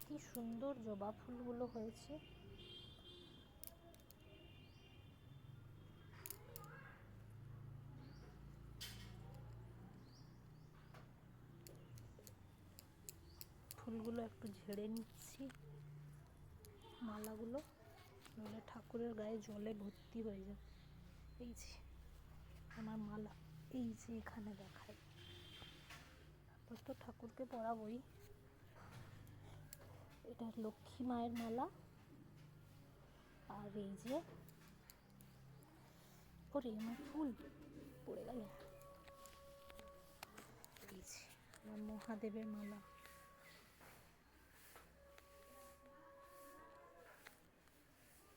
কি সুন্দর জবা ফুলগুলো হয়েছে। ফুলগুলো একটু ঝেড়ে নিচ্ছি, মালাগুলো, নাহলে ঠাকুরের গায়ে জলে ভর্তি হয়ে যাবে। এই যে আমার মালা, এই যে এখানে দেখায়, তারপর তো ঠাকুরকে পরাবই। এটা লক্ষ্মী মায়ের মালা। আর এই যে, ওরে আমার ফুল পড়ে গেল। এই যে আমার মহাদেবের মালা।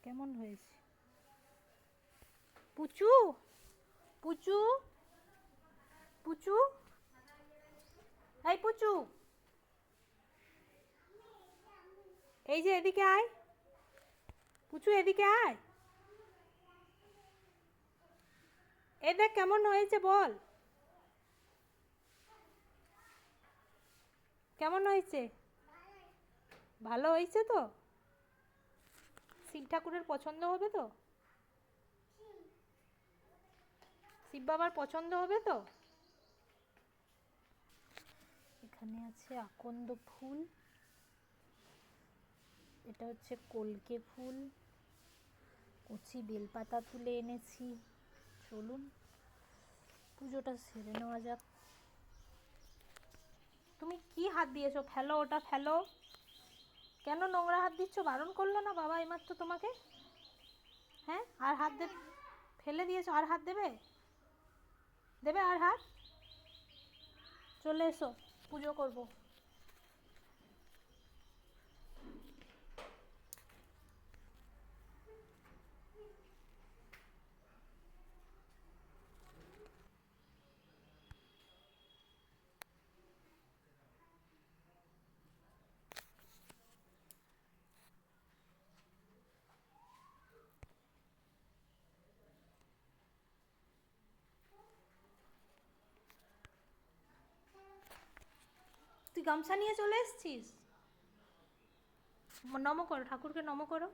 কেমন হয়েছে? পুচু, পুচু, পুচু, এই পুচু, এই যে এদিকে আয়, পুচু এদিকে আয়। এই দেখ কেমন হয়েছে বল, কেমন হয়েছে? ভালো হয়েছে তো? শিব ঠাকুরের পছন্দ হবে তো? শিব বাবার পছন্দ হবে তো? এখানে আছে আকন্দ ফুল, এটা হচ্ছে কলকে ফুল, কচি বেলপাতা তুলে এনেছি। চলুন পুজোটা সেরে নেওয়া যাক। তুমি কি হাত দিয়েছো? ফেলো ওটা, ফেলো। কেন নোংরা হাত দিচ্ছ? বারণ করলো না বাবা এইমাত্র তোমাকে? হ্যাঁ, আর হাত ফেলে দিয়েছো, আর হাত দেবে? দেবে আর হাত? চলে এসো, পুজো করবো। তুই গামছা নিয়ে চলে এসছিস? নম করো, ঠাকুরকে নম করো।